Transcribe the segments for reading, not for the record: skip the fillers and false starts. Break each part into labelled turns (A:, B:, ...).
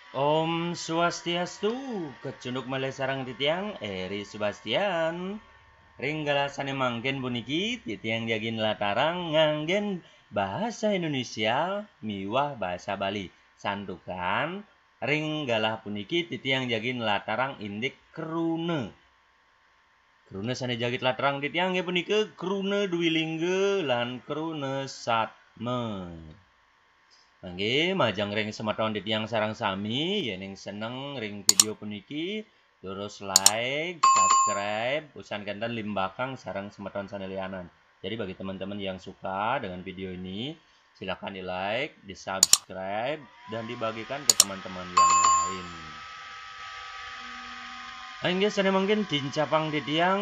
A: Om Swastiastu, kecunduk malih sareng titiang Eri Sebastian. Ringgala sane manggen puniki titiang jagin latarang nganggen bahasa Indonesia miwah bahasa Bali. Santukan ringgalah puniki titiang jagin latarang indik krune. Krune sane jagit latarang titiang nggih punika krune dwilingga lan krune satme. Nggih, majang ring semeton titiang sareng sami yen seneng ring video puniki terus like, subscribe, usan kanten limbakang sareng semeton sanelianan. Jadi bagi teman-teman yang suka dengan video ini, silakan di-like, di-subscribe, dan dibagikan ke teman-teman yang lain. Nggih, sane mangkin dincapang titiang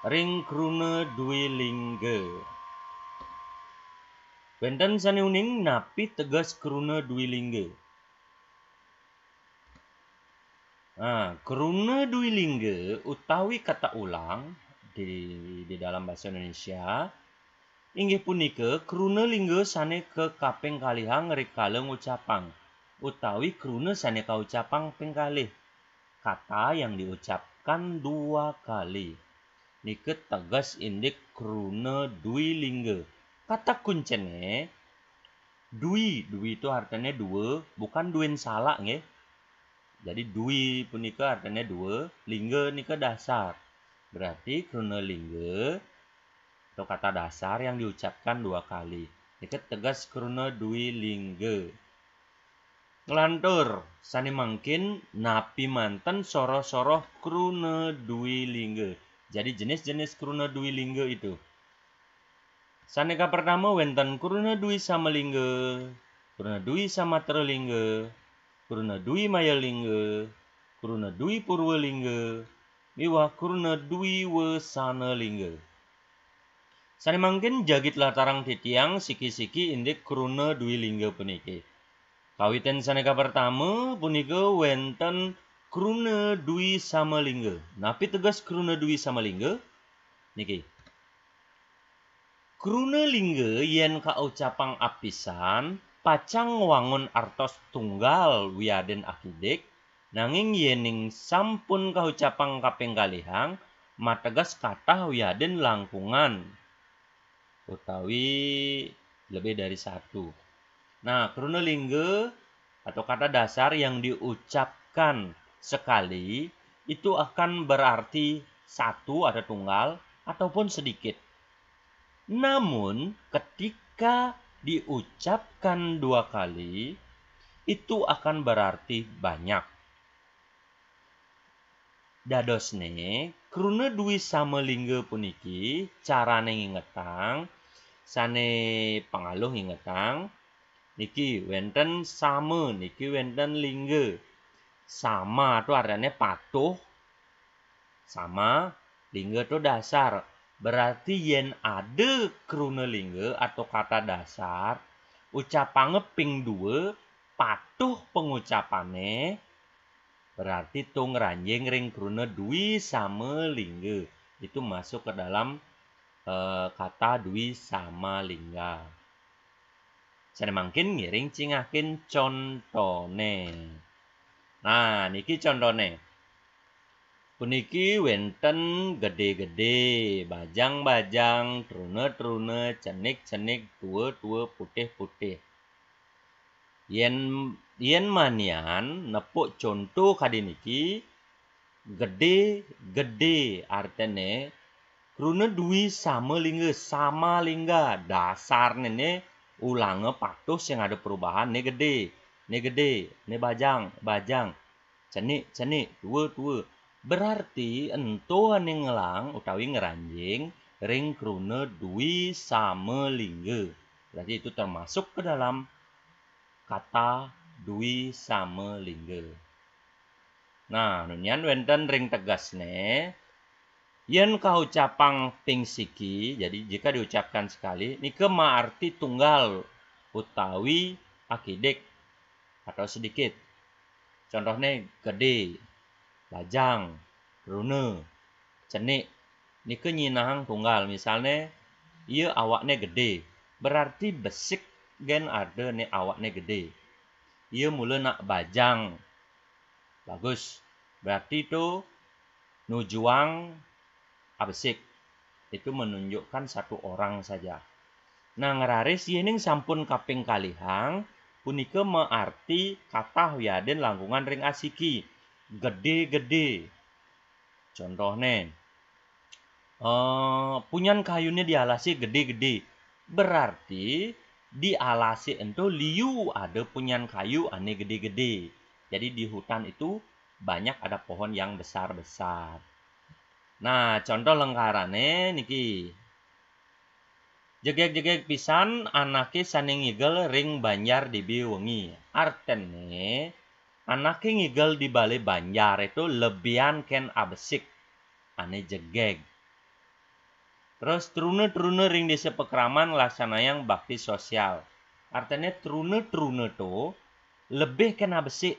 A: ring krune dwilingga. Wenten sane uning napi tegas krune dwilingga. Krune dwilingga utawi kata ulang di dalam bahasa Indonesia inggih punika krune lingga sane ke kaping kalihang rikala ngucapang utawi krune sane kaucapang ping kalih. Kata yang diucapkan dua kali. Nike tegas indik krune dwilingga. Kata kuncene dwi itu artinya dua, bukan duin salah nggih. Jadi dwi punika artinya dua, lingga nika dasar. Berarti krune lingga atau kata dasar yang diucapkan dua kali. Nika tegas krune dwi lingga. Ngelantur sane mangkin napi manten soroh-soroh krune dwi lingga. Jadi jenis-jenis krune dwi lingga itu. Saneka pertama wenten krune dwi samalingga, krune dwi samateralingga, krune dwi mayalingga, krune dwi purwalingga, miwah krune dwi wesanalingga. Sane mangkin jagit latarang titiang siki-siki indik krune dwi lingga puniki. Kawiten saneka pertama punika wenten krune dwi samalingga. Napi tegas krune dwi samalingga? Niki. Krune lingga yen kaucapang apisan pacang wangun artos tunggal wiaden akidik nanging yening sampun kaucapang kaping kalihang mategas kathah wiaden langkungan utawi lebih dari satu. Nah, krune lingga atau kata dasar yang diucapkan sekali itu akan berarti satu ada tunggal ataupun sedikit. Namun, ketika diucapkan dua kali, itu akan berarti banyak. Dadosne, krune dwi samalingga puniki, carane ngingetang, sane pangaluh ngingetang, niki wenten sama, niki wenten lingga. Sama itu artinya patuh, sama, lingga itu dasar. Berarti yen ada krune lingga atau kata dasar, ucapange ping dua, patuh pengucapane, berarti tung ranjing ring krune dwi sama lingga. Itu masuk ke dalam kata dwi sama lingga. Sane mangkin ngiring cingakin contone. Nah, niki contone. Puniki wenten gede-gede, bajang-bajang, trune-trune, cenik-cenik, tua-tua, putih-putih. Yen manian nepuk contoh kadiniki gede-gede artene krune dwi sama lingga dasar nene ulange patuh sing ada perubahan ne gede, ne bajang, cenik, tua. Berarti ento ane ngelang utawi ngeranjing ring krune dwi sama lingga. Berarti itu termasuk ke dalam kata dwi sama lingga. Nah, nunyan wenten ring tegasne yen kaucapang ping siki, jadi jika diucapkan sekali nike maarti tunggal utawi akidik atau sedikit. Contohnya gede, bajang, rune, cenik, nike nyinahang tunggal. Misalnya, iya awaknya gede, berarti besik gen ada nih awaknya gede. ia mula nak bajang. Bagus. Berarti itu nujuang abesik. Itu menunjukkan satu orang saja. Nah, ngeraris yening sampun kaping kalihang, punika mearti kata wiaden langkungan ring asiki. Gede-gede. Contohnya, punyan kayunya dialasi gede-gede. Berarti dialasi itu liu ada punyan kayu ane gede-gede. Jadi di hutan itu banyak ada pohon yang besar-besar. Nah, contoh lengkarannya niki. Jegek-jegek pisan anake saning ngigel ring banjar di wengi. Artene anake ngigel di bale banjar itu lebihan ken abesik ane jegek. Terus trune-trune ring desa pekraman laksanayang bakti sosial. Artinya trune-trune to lebih ken abesik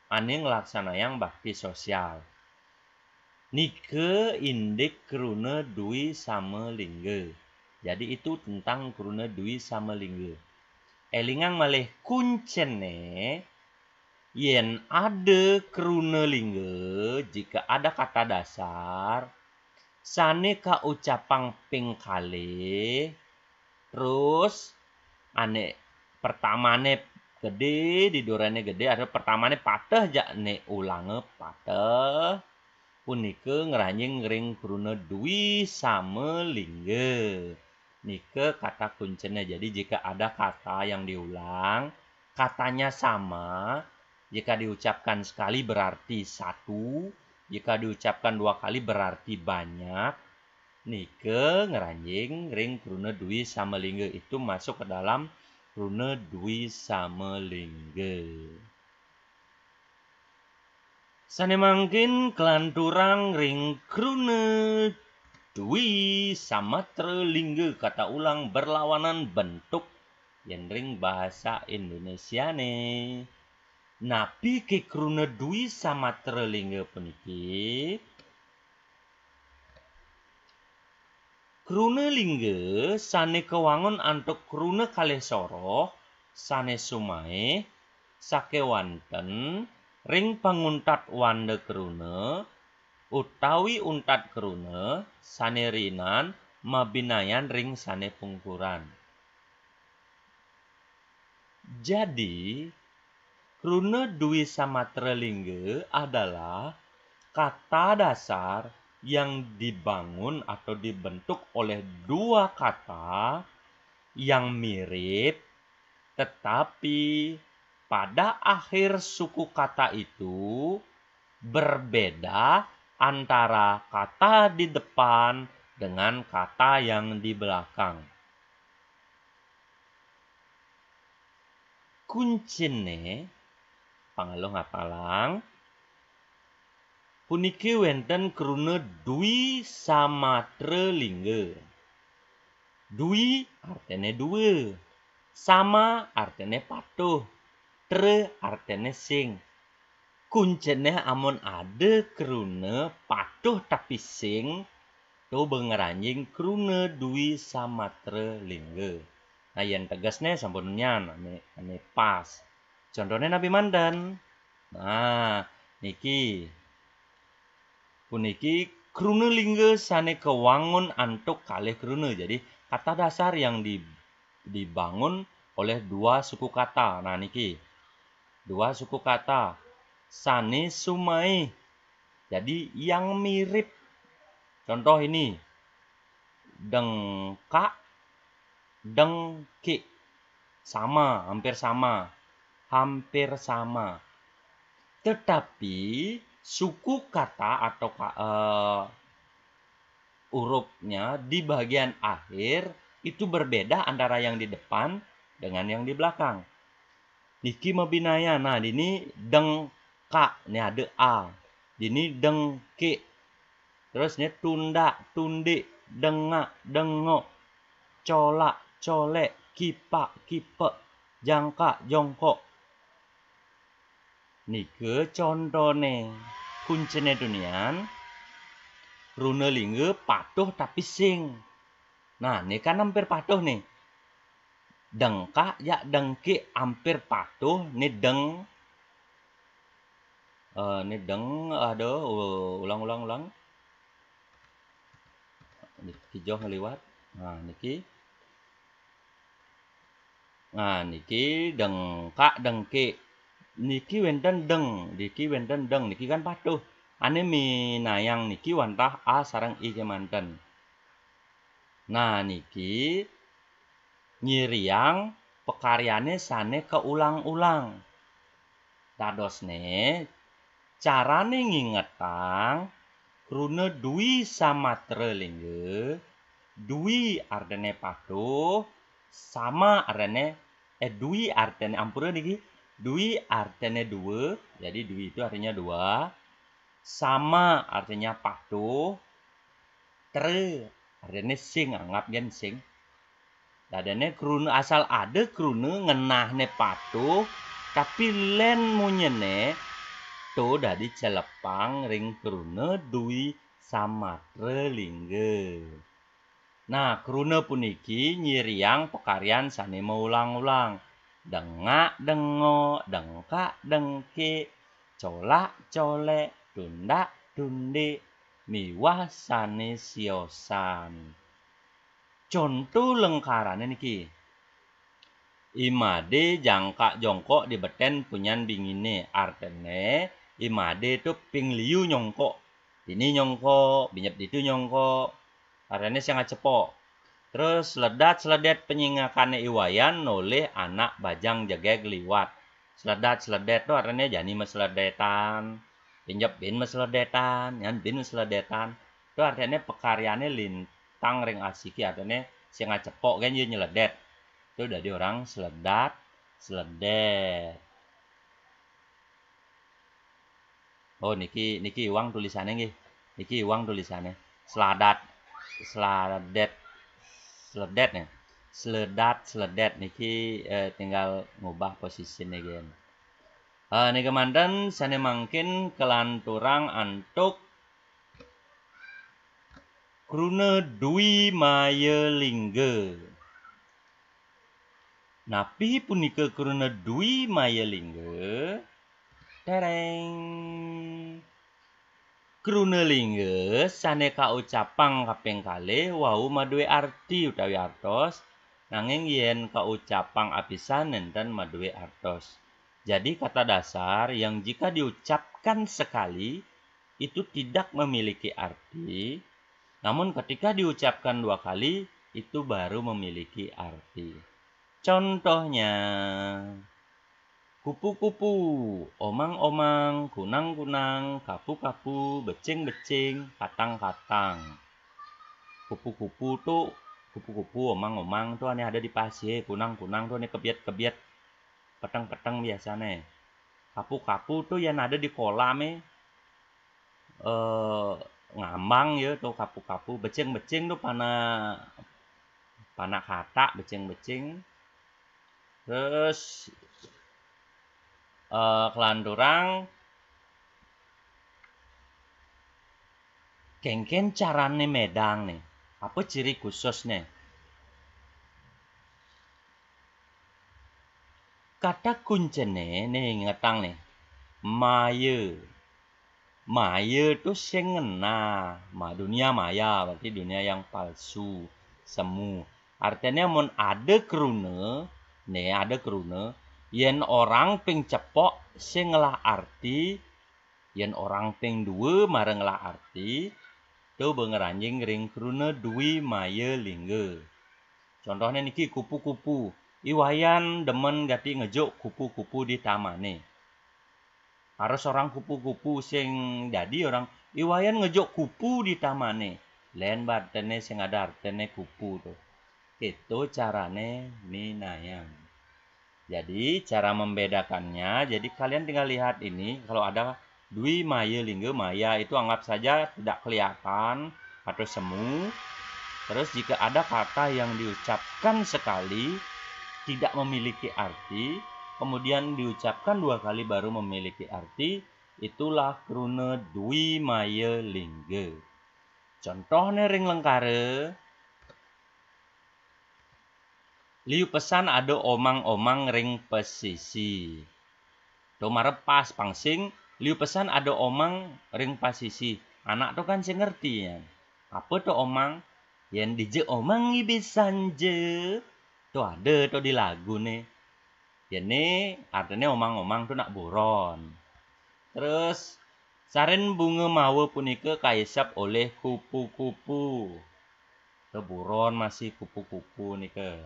A: ane ngelaksanayang bakti sosial. Nike indik kruna dui sama lingga. Jadi itu tentang kruna dui sama lingga. Elingang malih kuncene yen ada kruna lingga jika ada kata dasar sane ka ucapang ping kali terus ane pertamane gede didorane gede ada pertamane pateh jak ne ulange pateh punike ngeranjing ring kruna dui sama lingga. Nike kata kuncinya. Jadi jika ada kata yang diulang, katanya sama. Jika diucapkan sekali berarti satu. Jika diucapkan dua kali berarti banyak. Nike ngeranjing ring kruna dui sama lingga. Itu masuk ke dalam kruna dui sama lingga. Sane mangkin kelanturang ring kruna dui sama lingga kata ulang berlawanan bentuk yang ring bahasa Indonesia ne. Napi ke kruna dui sama lingga puniki. Kruna lingga sane kewangun antuk kruna kalih soroh sane sumae sakewanten ring panguntat wanda kruna utawi untat kruna sane rinan mabinayan ring sane pungkuran. Jadi kruna dui sama lingga adalah kata dasar yang dibangun atau dibentuk oleh dua kata yang mirip tetapi pada akhir suku kata itu berbeda antara kata di depan dengan kata yang di belakang. Kuncine pangalo ngapalang puniki wenten kruna dui sama lingga. Dui artene dua. Sama artene patuh. Artene sing. Kuncene amun ada kruna patuh tapi sing to bengeranjing kruna dui sama lingga. Nah yang tegasnya sampun nyan ane pas. Contohnya Nabi Mandan. Nah niki puniki kruna lingga sane kewangun antuk kalih kruna. Jadi kata dasar yang dibangun oleh dua suku kata. Nah niki dua suku kata sane sumai. Jadi yang mirip. Contoh ini dengkak, dengki. Sama, hampir sama. Hampir sama. Tetapi suku kata atau hurufnya di bagian akhir itu berbeda antara yang di depan dengan yang di belakang. Niki mabinaya. Nah, ini dengka. Ini ada A. Ini dengki. Terus ini tunda, tundi, dengak, dengok, colak, colek, kipak, kipe, jangka, jongkok. Nike contohnya. Kuncinya dunian. Kruna lingga patuh tapi sing. Nah, ini kan hampir patuh nih. Dengka ya dengki hampir patuh ni deng. Ni deng ulang. Niki jauh ngeliwat. Niki dengka dengki. Niki wenten deng, niki kan patuh. Ane minayang niki wantah a sareng i kemanten. Nah niki nyiriang pekaryane sane keulang-ulang. Dadosne carane ngingetang kruna dui samatra lingga, dui artene patuh, sama artene dui artene ampura niki, dui artene dua, jadi dui itu artinya dua, sama artinya patuh, tre artene sing, anggap gen sing. Dadane kruna asal ada kruna ngenahne patuh, tapi len munyene to dadi celepang ring kruna dui samatra lingga. Nah, kruna puniki nyiriang pekaryan sane meulang-ulang. Dengak dengo, dengkak dengki, colak colek, tundak tundik, miwah sane siosan. Contoh lengkarane niki. Imade jangka jongkok di beten punyan bingine. Artene imade itu ping liu nyongkok. Ini nyongkok, binyap itu nyongkok. Artene sangat cepok. Terus seledat penyingakane iwayan oleh anak bajang jageg liwat. Seledat itu artene jani meseledetan. Binyap bin meseledetan, yan bin meseledetan. Itu artene pekaryane lintang ring asiki artene sangat cepok kan ye nyeledet. Itu dari orang seledet. Oh niki uang tulisannya nggih. Niki uang tulisannya. Seledet ya. Seledet niki tinggal ngubah posisinya gen. Niki manten sane mangkin kelanturang antuk kruna dui maya lingga. Napi punika kruna dui maya lingga. Tereng. Kruna lingga sane kaucapang kaping kalih wau maduwe arti utawi artos, nanging yen kaucapang apisan nenten maduwe artos. Jadi kata dasar yang jika diucapkan sekali itu tidak memiliki arti, namun ketika diucapkan dua kali itu baru memiliki arti. Contohnya, kupu-kupu, omang-omang, kunang-kunang, kapu-kapu, becing-becing, katang-katang. Kupu-kupu, omang-omang tuh ada di pasir, kunang-kunang tuh kebiet-kebiet, peteng-peteng biasanya. Kapu-kapu tuh yang ada di kolam ngambang ya tuh kapu-kapu, becing-becing tuh pana kata becing-becing. Terus kelanturang kengken carane medang nih. Apa ciri khususnya? Kata kuncene nih ngetang nih. Maya itu sing ngena. Dunia maya berarti dunia yang palsu, semu. Artinya mun ada kruna yen orang ping cepok sing ngelah arti, yen orang ping dua mareng ngelah arti, itu bengeranjing ring kruna dui maya lingga. Contohnya niki kupu-kupu. Iwayan demen gati ngejuk kupu-kupu di tamane. Harus orang kupu-kupu sing jadi orang iwayan ngejuk kupu di tamane. Len bartene sing ada artene kupu tuh. Itu carane minayang. Jadi cara membedakannya, jadi kalian tinggal lihat ini, kalau ada dui maya lingga, maya itu anggap saja tidak kelihatan atau semu. Terus jika ada kata yang diucapkan sekali tidak memiliki arti, kemudian diucapkan dua kali baru memiliki arti, itulah kruna dui maya lingga. Contohnya ring lengkare. Liu pesan ada omang-omang ring pesisi. Do marep pas pangsing, liu pesan ada omang ring pasisi. Anak tuh kan sih ngerti ya. Apa tuh omang? Yang dije omang ibisan je. Tuh ada tuh di lagu nih. Ini artinya omang-omang tuh nak buron. Terus saren bunga mawa punika kaisap oleh kupu-kupu. Buron masih kupu-kupu nika.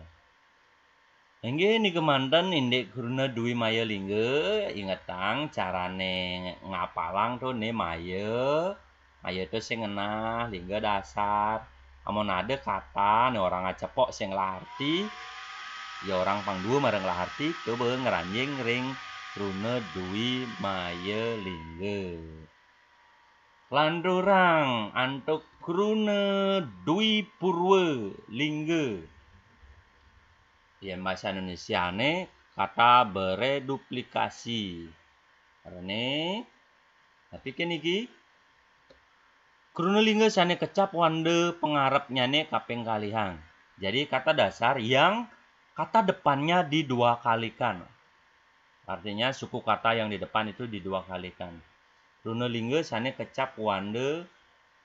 A: Enggih ni kemandan indek guruna dui maya lingga ingetang carane ngapalang tuh ne maya. Maya tuh sing ngenah lingga dasar. Amon ada kata ne orang acepok sing larti. Ya orang pangdua marang larti ke ngeranjing ring guruna dui maya lingga. Landorang antuk guruna dui purwa lingga. Yang bahasa Indonesia ne kata bereduplikasi. Karena tapi kan iki krunelingga sane kecap wande pengarapnya ne kaping kalihang. Jadi kata dasar yang kata depannya didua kalikan. Artinya suku kata yang di depan itu didua kalikan. Krunelingga sane kecap wande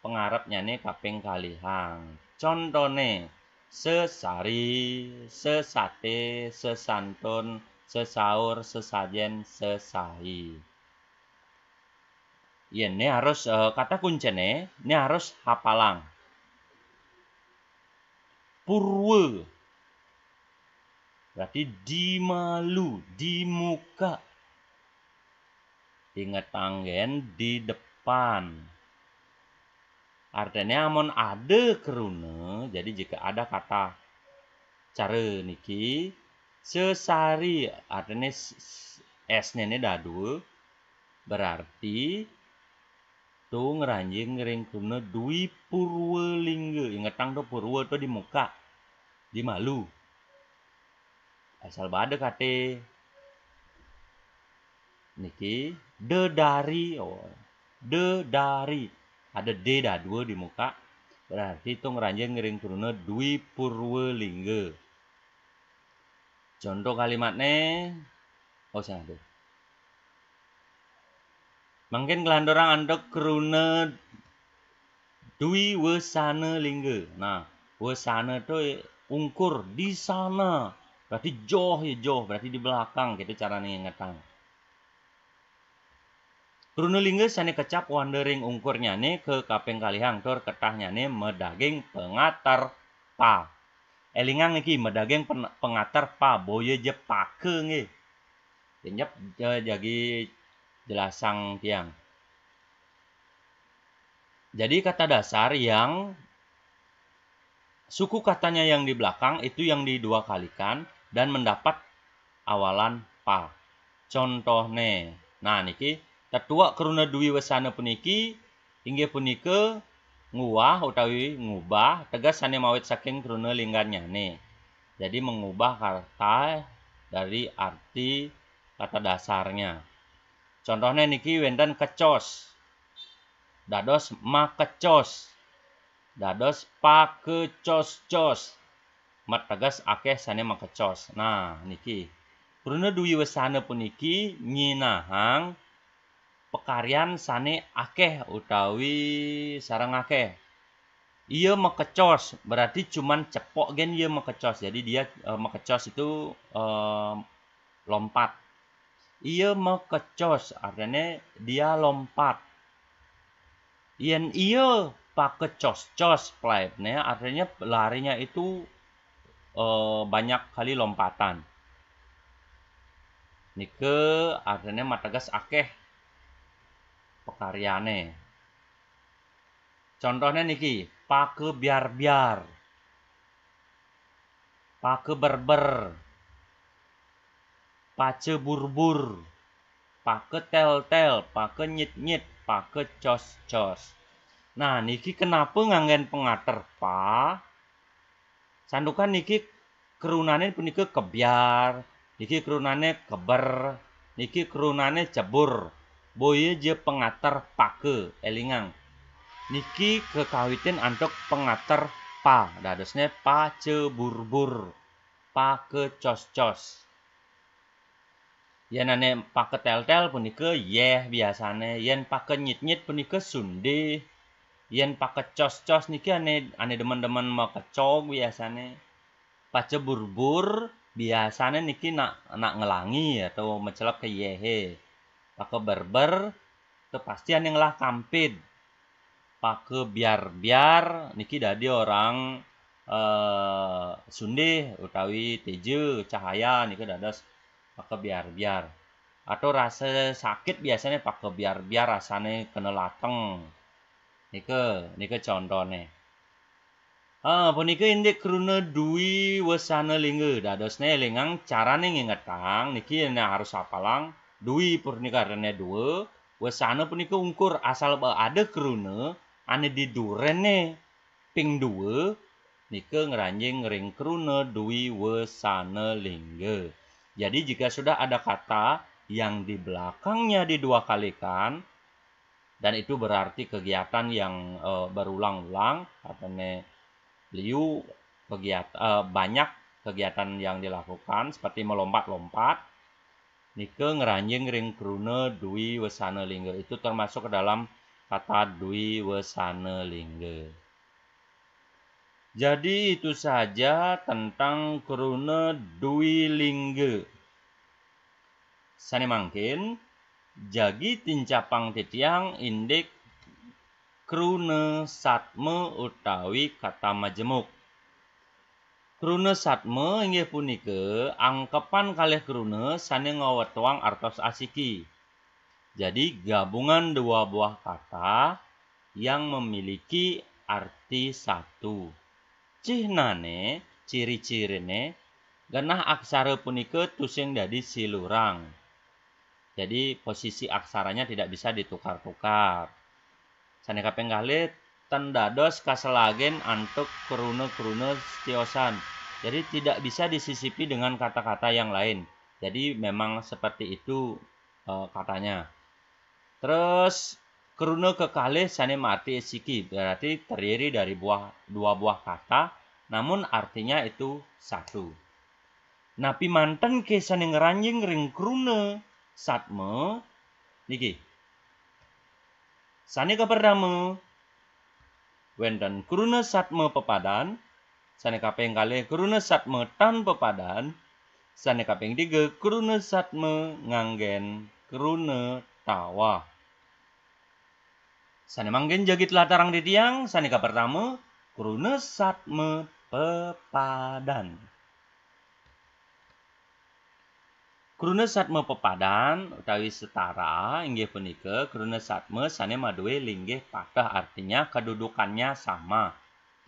A: pengarapnya ne kaping kalihang. Contone sesari, sesate, sesantun, sesaur, sesajen, sesai. Ya, ini harus kata kuncinya, ini harus hafalang. Purwa. Berarti di malu, di muka. Ingat tanggen di depan. Artinya amon ada keruna, jadi jika ada kata cara niki sesari artinya s nene dadu berarti tuh ngeranjing ngering kuna dui purwa lingga. Ingetang tuh purwa tuh di muka, di malu. Asal bade kate niki dedari, dedari. Ada D dua di muka, berarti itu ngeranjing ngering turuna dui purwa lingga. Contoh kalimatnya, saya mungkin kelandorang andok keruna dui wesana lingga. Nah, wesana itu ungkur di sana, berarti jauh ya jauh, berarti di belakang. Gitu caranya ingatang. Krunelingga sane kecap wandering ungkurnya ne ke kaping kalihang tur ketahnya ne medaging pengatar pa. Elingang iki medaging pengatar pa boye je pake nge. Jenyep jadi jelasang tiang. Jadi kata dasar yang suku katanya yang di belakang itu yang didua kalikan dan mendapat awalan pa. Contohnya, nah niki tetua keruna dui wesana puniki inggih punika nguah utawi ngubah tegas sane mawit saking keruna linggannya nih. Jadi mengubah kata dari arti kata dasarnya. Contohnya niki wenten kecos. Dados makecos. Dados pakecos-cos. Mat tegas akeh sane makecos. Nah niki keruna dui wesana puniki nyinahang pekaryan sane akeh utawi sarang akeh. Ia mekecos berarti cuman cepok gen ia mekecos. Jadi dia mekecos itu lompat. Ia mekecos artinya dia lompat. Yen ia pakecos-cos plaipnya artinya larinya itu banyak kali lompatan. Nike artinya mategas akeh pekaryane. Contohnya niki, pake biar-biar, pake berber, pace burbur, pake tel-tel, pake nyit-nyit, pake cos-cos. Nah, niki kenapa nganggen pengater pa? Sandukan niki kerunane punika kebiar, niki kerunane keber, niki kerunane cebur. Boye je pengater pake elingang. Niki kekawitin antuk pengater pa. Dadosnya pa ceburbur. pakecos-cos. Yen ane paketel-tel punika yeh biasane, yen pakenyit-nyit punika sunde. Yen pakecos-cos niki ane demen-demen makecog biasane. Paceburbur biasane niki nak ngelangi atau mencelap ke yehe. Pakeberber itu pasti ane ngelah kampid. Pakebiar-biar niki dadi orang Sunde utawi teje cahaya niki dados pakebiar-biar. Atau rasa sakit biasanya pakebiar-biar rasane kena lateng. Nike contone. Punika indik kruna dui wesana lingga. Dadosne elingang carane ngingetang niki harus hafalang dui punika rene 2, wesana punika ungkur asal ada kruna ane didurene ping 2 nike ngeranjing ring kruna dui wesana lingga. Jadi jika sudah ada kata yang di belakangnya didua kalikan dan itu berarti kegiatan yang berulang-ulang katanya liu banyak kegiatan yang dilakukan seperti melompat-lompat nike ngeranjing ring kruna dui wesana lingga. Itu termasuk ke dalam kata dui wesana lingga. Jadi itu saja tentang kruna dui lingga. Sane mangkin jagi tincapang titiang indik kruna satme utawi kata majemuk. Kruna satme inggih punika angkepan kalih kruna sane ngawetwang artos asiki. Jadi gabungan dua buah kata yang memiliki arti satu. Cihnane, ciri-cirine genah aksara punika tusing dadi silurang. Jadi posisi aksaranya tidak bisa ditukar-tukar. Sane kaping kalih ten dados kaselagen antuk kruna-kruna setiosan. Jadi tidak bisa disisipi dengan kata-kata yang lain. Jadi memang seperti itu katanya. Terus kruna kekalih sane mati siki berarti terdiri dari dua buah kata namun artinya itu satu. Napi manten ke sane ngeranjing ring kruna satme niki. Sane kaperdama wenten kruna satme pepadan, sane kaping kalih kruna satme tan pepadan, sane kaping 3 kruna satme nganggen kruna tawa. Sane manggen jagit latarang ditiang, sane kapertama kruna satme pepadan. Kruna satme pepadan utawi setara inggih punika kruna satme sane maduwe linggih patah, artinya kedudukannya sama,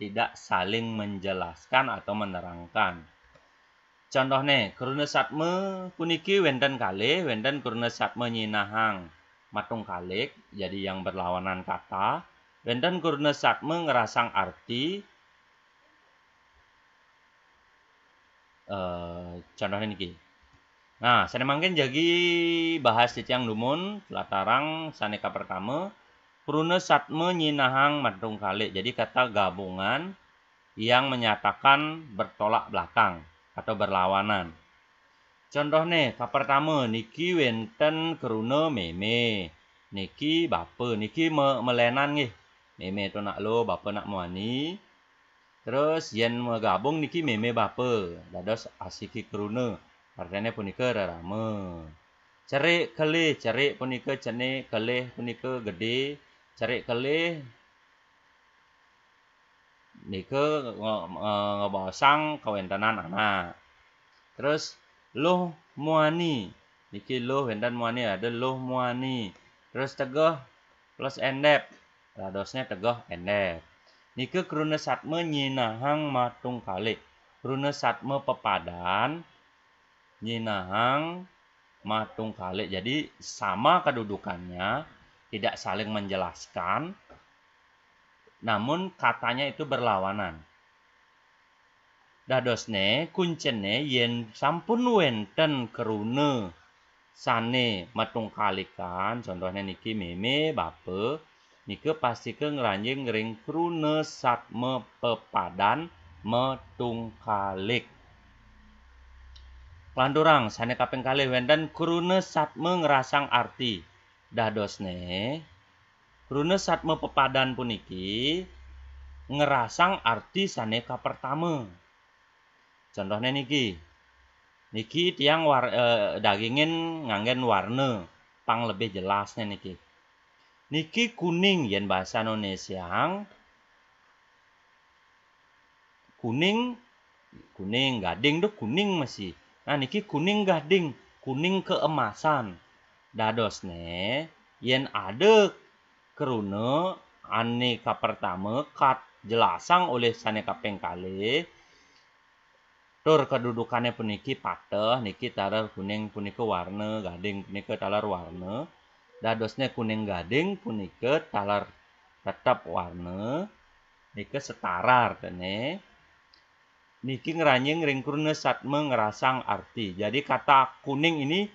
A: tidak saling menjelaskan atau menerangkan. Contohnya kruna satme puniki wenten kalih, wenten kruna satme nyinahang matung kalik, jadi yang berlawanan kata. Wenten kruna satme ngerasang arti. Contohnya niki. Nah, sane mangken jagi bahas titiang lumun latarang sane pertama kruna satme nyinahang matung kalik. Jadi kata gabungan yang menyatakan bertolak belakang atau berlawanan. Contohnya pertama niki wenten kruna meme. Niki bapa, niki melenan nggih. Meme itu nak lo, bapa nak muani. Terus yen megabung niki meme bapa. Dados asiki kruna. Artinya punika rarame. Cerik kelih, cerik punika cenik, kelih punika gede. Cerik kelih nika ngebosang kawentenan anak. Terus luh muani. Niki luh wenten muani ada luh muani. Terus tegoh plus endep. Dadosnya tegoh endep. Nika kruna satme nyinahang matung kalik. Kruna satme pepadan nyinahang matung kalik. Jadi sama kedudukannya, tidak saling menjelaskan, namun katanya itu berlawanan. Dadosne kuncene yen sampun wenten kruna sane matung kalikan, contohnya niki meme bapa, nike pasti ke ngeranjing ring kruna satme pepadan matung kalik. Kelandurang sane kaping kalih wenten krune satme ngerasang arti. Dadosne krune satme pepadan puniki ngerasang arti sane kapertame. Contohnya niki. Niki tiang dagingin nganggen warna pang lebih jelasnya niki. Niki kuning yen bahasa Indonesia. Kuning gading tuh kuning masih. Nah niki kuning gading, kuning keemasan. Dadosne yen ada keruna aneka pertama kat jelasang oleh sane kaping kalih tur kedudukannya puniki pateh niki taler kuning punika warna gading punika taler warna dadosnya kuning gading punika taler tetap warna niki setara artene niki ngeranyeng ring krune satme ngerasang arti. Jadi kata kuning ini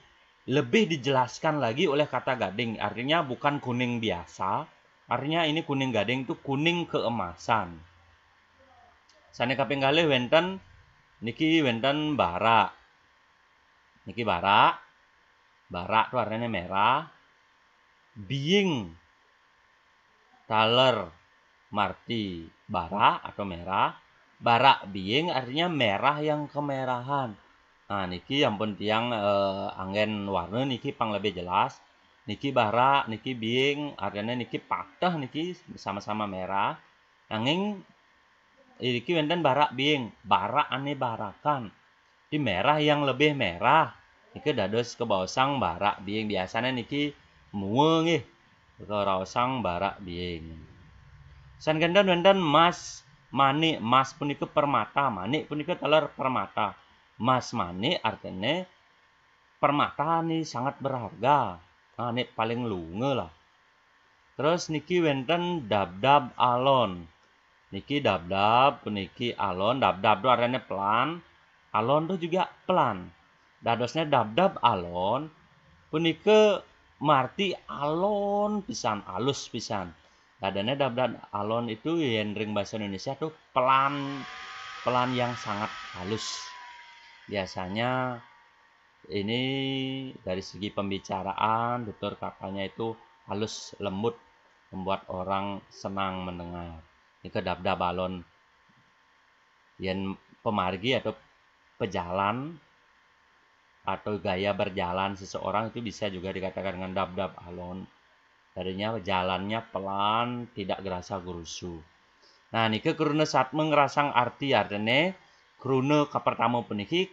A: lebih dijelaskan lagi oleh kata gading. Artinya bukan kuning biasa. Artinya ini kuning gading itu kuning keemasan. Sane kaping kalih wenten niki wenten bara. Niki bara. Bara itu artinya merah. Being taler marti bara atau merah. Bara being artinya merah yang kemerahan. Nah, niki ampun tiang anggen warna niki pang lebih jelas. Niki bara, niki being artinya niki patah niki sama-sama merah. Angin niki wenten bara being, bara ane barakan. Di merah yang lebih merah. Niki dados kebaosang bara being biasanya niki muwe nggih. Keraosang bara being. San gandan wenten mas manik, mas punika permata, manik punika taler permata. Mas manik artinya permata ini sangat berharga. Nah, ini paling lunge lah. Terus niki wenten dab-dab alon. Niki dab-dab, puniki alon. Dab-dab itu artinya pelan. Alon itu juga pelan. Dadosnya dab-dab alon. Punika marti alon pisan, alus pisan. Dadanya dab-dab alon itu yen ring bahasa Indonesia tuh pelan yang sangat halus. Biasanya ini dari segi pembicaraan, tutur katanya itu halus lembut, membuat orang senang mendengar. Ini dab-dab alon yen pemargi atau pejalan atau gaya berjalan seseorang itu bisa juga dikatakan dengan dab-dab alon. Tadinya jalannya pelan, tidak gerasa gerusu. Nah, niki krune satme ngerasang arti artinya krune kapertama puniki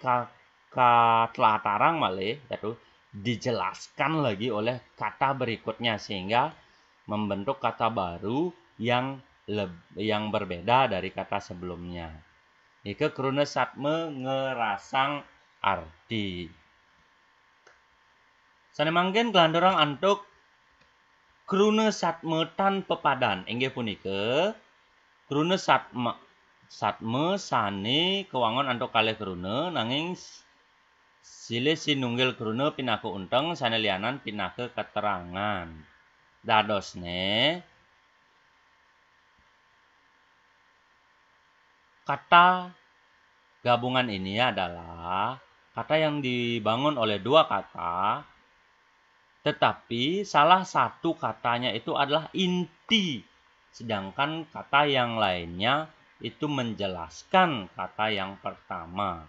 A: katlatarang malih yaitu dijelaskan lagi oleh kata berikutnya sehingga membentuk kata baru yang berbeda dari kata sebelumnya. Niki krune satme ngerasang arti. Sane mangken kelandorang antuk krune satme tan pepadan inggih punika krune satme sane kewangun antuk kalih krune nanging silih sinunggil krune pinaku unteng sane lianan pinaku keterangan. Dadosne kata gabungan ini adalah kata yang dibangun oleh dua kata. Tetapi salah satu katanya itu adalah inti. Sedangkan kata yang lainnya itu menjelaskan kata yang pertama.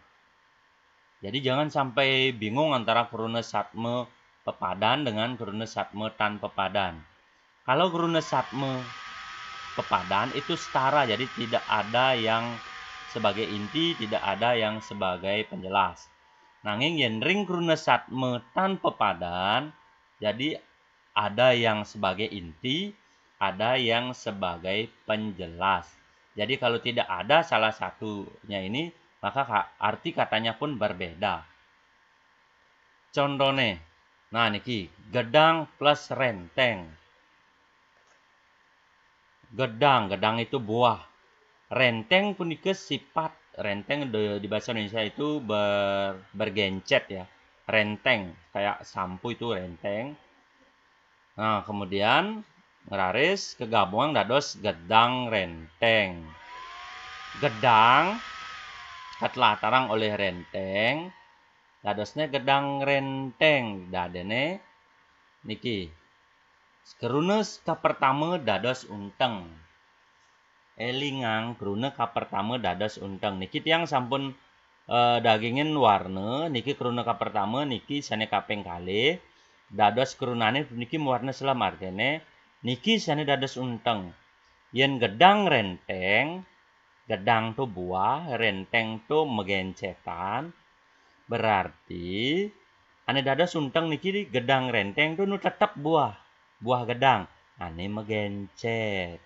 A: Jadi jangan sampai bingung antara krune satme pepadan dengan krune satme tan pepadan. Kalau krune satme pepadan itu setara. Jadi tidak ada yang sebagai inti, tidak ada yang sebagai penjelas. Nanging yen ring krune satme tan pepadan jadi ada yang sebagai inti, ada yang sebagai penjelas. Jadi kalau tidak ada salah satunya ini, maka arti katanya pun berbeda. Contohnya, nah niki, gedang plus renteng. Gedang itu buah. Renteng punika sifat, renteng di bahasa Indonesia itu bergencet ya. Renteng, kayak sampo itu renteng. Nah, kemudian ngeraris kegabungan dados gedang renteng. Gedang katlatarang oleh renteng dadosne gedang renteng dadene niki. Keruna ka pertama dados unteng. Elingang keruna ka pertama dados unteng. Niki tiang sampun dagingin warna niki keruna ka pertama niki sane kaping kalih dados kerunane niki warna selam artene niki sane dados unteng. Yen gedang renteng, gedang tu buah, renteng tu megencetan, berarti ane dados unteng niki gedang renteng tu nu tetap buah gedang, ane megencet.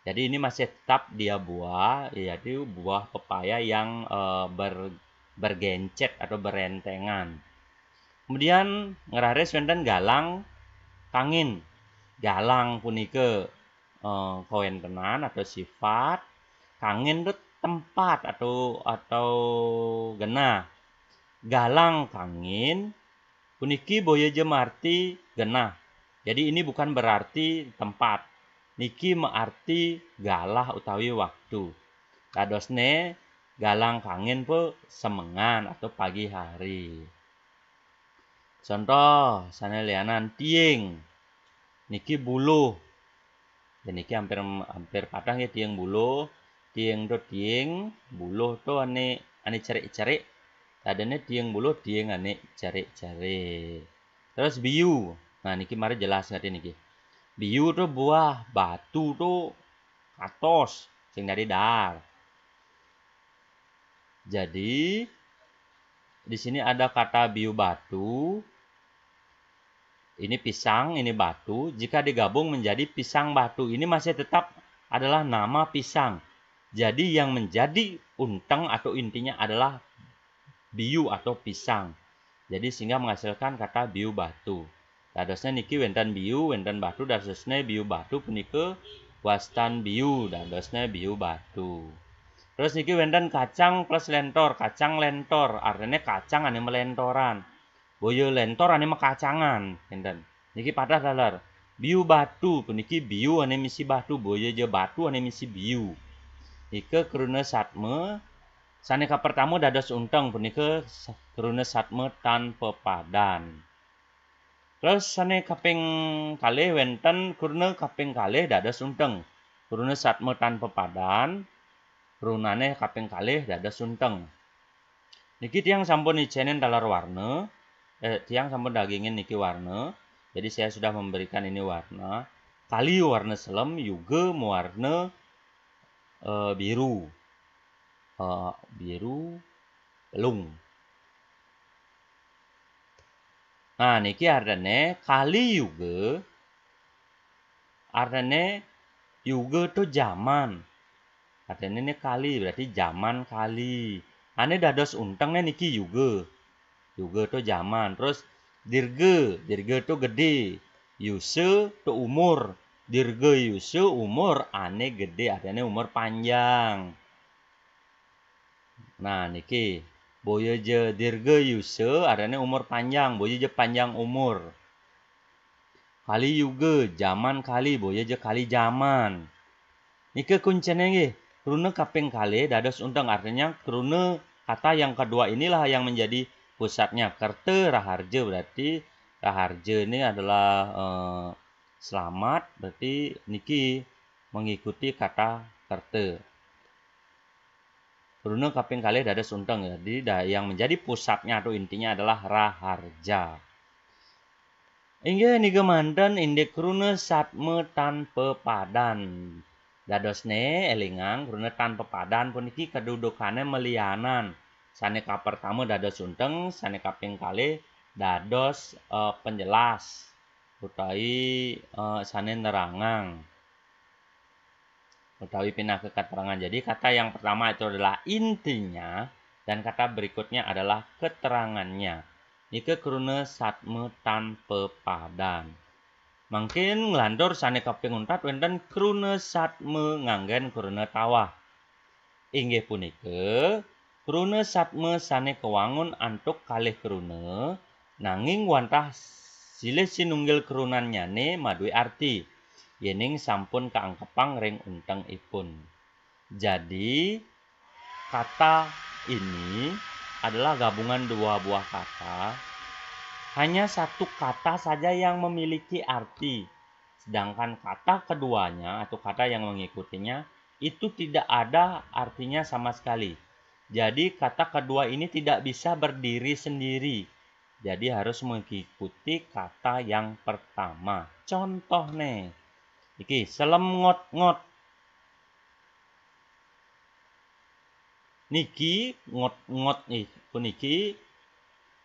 A: Jadi ini masih tetap dia buah, yaitu buah pepaya yang bergencet atau berentengan. Kemudian ngerares wonten galang kangin. Galang punika kawentenan atau sifat, kangin itu tempat atau genah. Galang kangin puniki boya jemarti genah. Jadi ini bukan berarti tempat. Niki mearti galah utawi waktu. Dadosne galang kangin po semengan atau pagi hari. Contoh sane lianan tiing. Niki buluh. Dan niki hampir patang ya tiing buluh. Tiing to tiing, buluh to ane cerik-cerik. Tadane tiing buluh, tiing ane cerik-cerik. Terus biu. Nah niki mari jelas ngerti niki. Biu tuh buah, batu tuh katos sing dari dar. Jadi di sini ada kata biu batu. Ini pisang, ini batu. Jika digabung menjadi pisang batu, ini masih tetap adalah nama pisang. Jadi yang menjadi unteng atau intinya adalah biu atau pisang. Jadi sehingga menghasilkan kata biu batu. Dadosnya niki wenten biu, wenten batu, dadosnya biu batu punika wastan biu, dadosnya biu batu. Terus niki wenten kacang plus lentor, kacang lentor, artinya kacang ane melentoran. Boyo lentor ane mekacangan, wenten. Niki patah dalar. Biu batu puniki biu ane misi batu, boyo je batu ane misi biu. Ike keruna satme saneka pertama dados unteng punika keruna satme tanpa padan. Terus sane kaping kalih wenten keruna kaping kalih dados unteng. Keruna satme tanpa padan, kerunane kaping kalih dados unteng. Niki tiang sampun ijenen dalar warna, tiang sampun dagingin niki warna. Jadi saya sudah memberikan ini warna. Kali warna selem juga mewarna biru. Biru belung. Nah, niki artane kali juga artane juga tuh zaman. Artane ini kali berarti zaman kali. Ane dados untengnya niki juga. Juga tuh zaman. Terus dirge tuh gede. Yuse tuh umur. Dirge yuse umur ane gede artane umur panjang. Nah, niki boyo je dirge yuse artinya umur panjang, boyo je panjang umur. Kali juga zaman kali, boyo je kali zaman. Niki kuncinya nggih, keruna kaping kali dados unteng artinya keruna kata yang kedua inilah yang menjadi pusatnya. Kerte raharja berarti raharja ini adalah selamat, berarti niki mengikuti kata kerte. Keruna kaping kalih dados unteng ya. Jadi yang menjadi pusatnya atau intinya adalah raharja. Inggih niki manten indek keruna satme tanpa padan. Dadosne elingang keruna tanpa padan puniki kedudukane melianan. Sane ka pertama dados unteng, sane kaping kalih dados penjelas utawi sane nerangang. Utawi pindah ke keterangan. Jadi kata yang pertama itu adalah intinya dan kata berikutnya adalah keterangannya. Ike keruna satme tanpa padan. Mungkin nglandor sane kaping untat wenten keruna satme nganggen keruna tawah. Inggih punika keruna satme sane kewangun antuk kalih keruna nanging wantah silih sinunggil kerunannyane madue arti. Yening sampun kaangkepang ring unteng ipun. Jadi kata ini adalah gabungan dua buah kata. Hanya satu kata saja yang memiliki arti. Sedangkan kata keduanya atau kata yang mengikutinya itu tidak ada artinya sama sekali. Jadi kata kedua ini tidak bisa berdiri sendiri. Jadi harus mengikuti kata yang pertama. Contoh nih. Iki selem ngot-ngot. Niki ngot-ngot puniki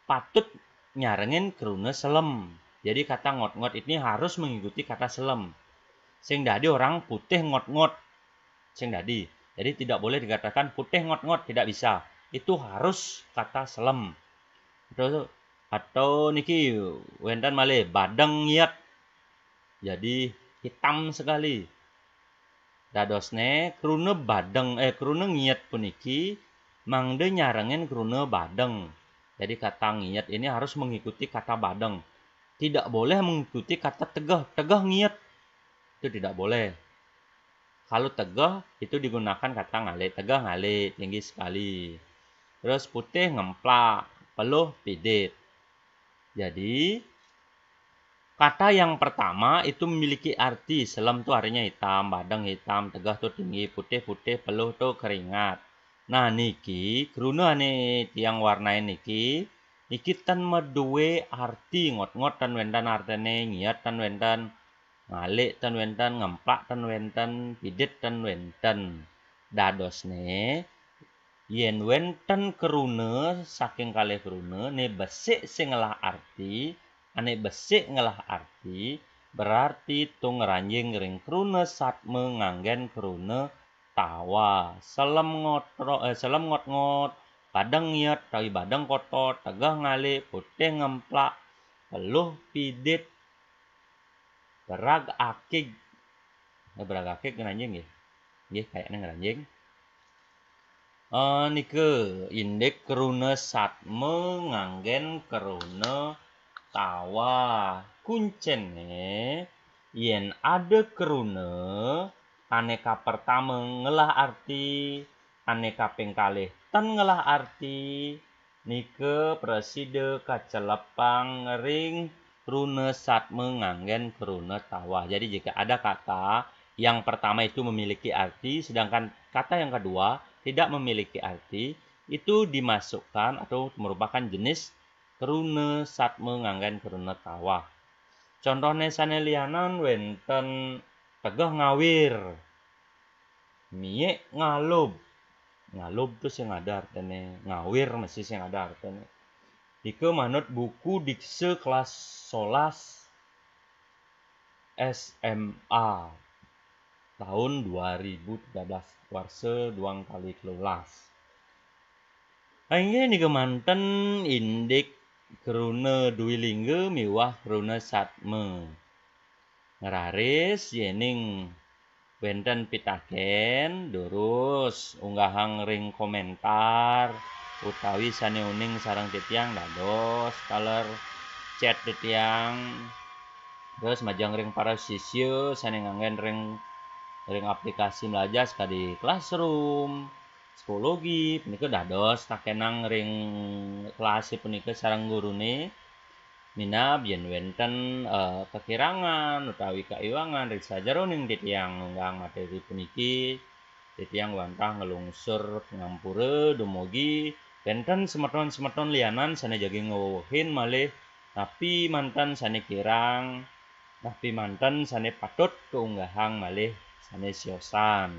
A: patut nyarengin keruna selem. Jadi kata ngot-ngot ini harus mengikuti kata selem. Sing dadi orang putih ngot-ngot. Sing dadi. Jadi tidak boleh dikatakan putih ngot-ngot, tidak bisa. Itu harus kata selem. Atau niki wenten malih badeng ngiat. Jadi hitam sekali. Dadosne kruna ngiat puniki mangde nyarengin kruna badeng. Jadi kata ngiat ini harus mengikuti kata badeng. Tidak boleh mengikuti kata tegah. Tegah ngiat. Itu tidak boleh. Kalau tegah itu digunakan kata ngale. Tegah ngale, tinggi sekali. Terus putih ngemplak, peluh pidit. Jadi kata yang pertama itu memiliki arti. Selem tuh artinya hitam, badeng hitam, tegah tuh tinggi, putih-putih, peluh tuh keringat. Nah niki, kruna ane tiang warnain niki tan meduwe arti ngot-ngot tan wentan artene ngiat tan wentan ngalik tan wentan ngemplak tan wentan pidit tan wentan. Dadosne yen wenten kruna saking kalih kruna ne besik sing ngelah arti, ane besik ngelah arti berarti tung ngranjing ring kruna satme nganggen kruna tawa. Selem ngot-ngot, badeng ngiat, tawi badeng kotot, tegah ngale, putih ngemplak, peluh pidit, berag akig. Berag akig ngranjing nggih. Nggih kayaknya ngranjing. Nike indek kruna satme nganggen kruna tawa. Kuncene yen ada kruna aneka pertama ngelah arti, aneka ping kalih tan ngelah arti, nike preside kacelepang ring kruna satme nganggen kruna tawa. Jadi jika ada kata yang pertama itu memiliki arti, sedangkan kata yang kedua tidak memiliki arti, itu dimasukkan atau merupakan jenis kruna satme nganggen kruna tawa. Contohnya sane lianan wenten tegah ngawir, mie ngalub. Ngalub tuh sing ada artene, ngawir mesti sing ada artene. Iku manut buku dikse kelas 11 SMA tahun 2013 warse 2 kali kelulas. Aingge nika manten indik kruna dwilingga miwah kruna satme. Ngeraris yening wenten pitaken durus unggahang ring komentar utawi sane uning sareng titiang dados color chat titiang. Terus majang ring para siswa sane nganggen ring aplikasi belajar sekali Classroom, psikologi, punika dados takenang ring kelas punika sareng gurune. Minab yen wenten kekirangan utawi kaiwangan riksa jeroning titiang ngunggang materi puniki, titiang wantah ngelungsur ngampure dumugi wenten semeton-semeton lianan sane jagi ngowuhin malih tapi mantan sane kirang, tapi mantan sane patut keunggahang malih sane siosan.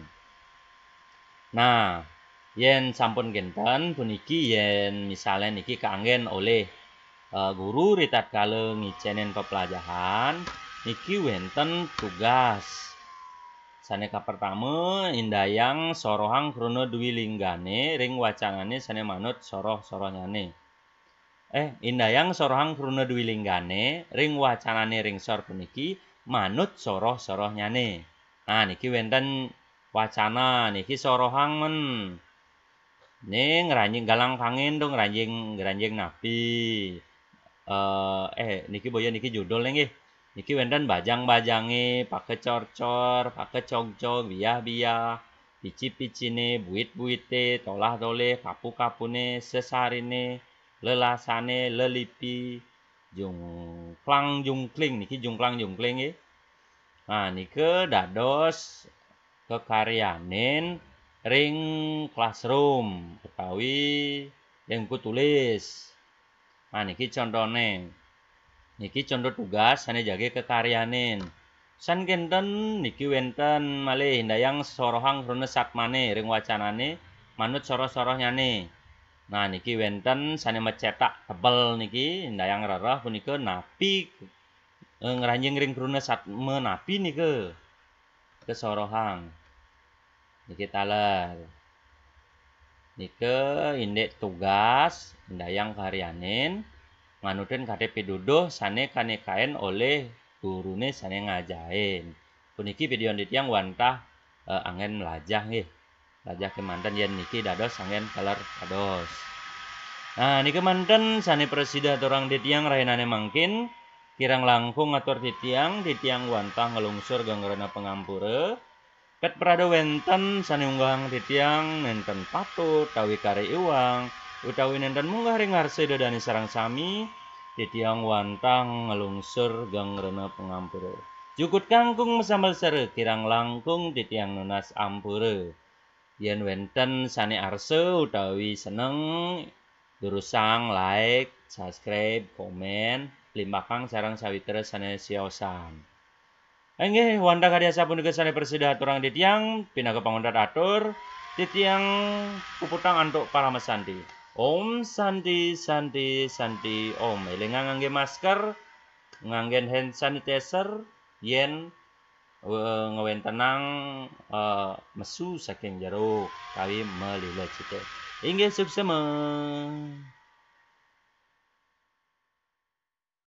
A: Nah, yen sampun kinten puniki yen misalnya niki kaanggen oleh guru ritat kala ngicenen pepelajaran niki wenten tugas. Saneka pertama indayang sorohang kruna dwilinggane ring wacanane sane manut soroh-sorohnyane. Indayang sorohang kruna dwilinggane ring wacanane ring sor puniki manut soroh-sorohnyane. Nah niki wenten wacana niki sorohang men. Ning ngranjing galang kangin dong ngranjing napi. Niki boya niki judul nggih. Niki wenten bajang-bajange, pake cor-cor, pake cog-cog, biah-biah. pici-picine, buit-buite, tolah-toleh, kapu-kapune, sesarine, lelasane, lelipi, jungklang-jungkling niki jungklang-jungkling nggih. Nah nike dados kekaryanin ring classroom utawi yang tulis. Nah niki contone. Niki contoh tugas sane jage kekaryanin. San kenten niki wenten malih ndayang sorohang rune satmane ring wacanane manut soroh-sorohnyane. Nah niki wenten sane mencetak tebel niki ndayang rereh punika napi ngranjing ring rune satme napi nike kesorohang. Niki taler. Nike indek tugas ndayang karyanin manuten KTP duduh sane kanekaen oleh gurune sane ngajain. Puniki video tiyang wantah angin melajah nggih. Lajah kemanten yen niki dados angin keler dados. Nah niki manten sane presida torang tiyang rainane mangkin kirang langkung atur tiyang wantah ngelungsur ganggrena pengampura. Ket prada wenten sane unggang tiyang nenten patut utawi kare iwang utawi nenten munggah ring ngarse dodane sareng sami tiyang wantang ngelungsur gangrena pengampura. Jukut kangkung sambal sere kirang langkung tiyang nunas ampura. Yen wenten sane arse utawi seneng durusang like, subscribe, komen, limbakang sareng sawitara sane siosan. Nggih wantah kadya punika sane presida aturang tiyang pinaga pangondat atur tiyang puputang antuk paramesanti. Om Santi Santi Santi Om. Elingan ngangge masker, nganggen hand sanitizer yen ngewentenang mesu saking jero kawi melile cite. Inggih suksema.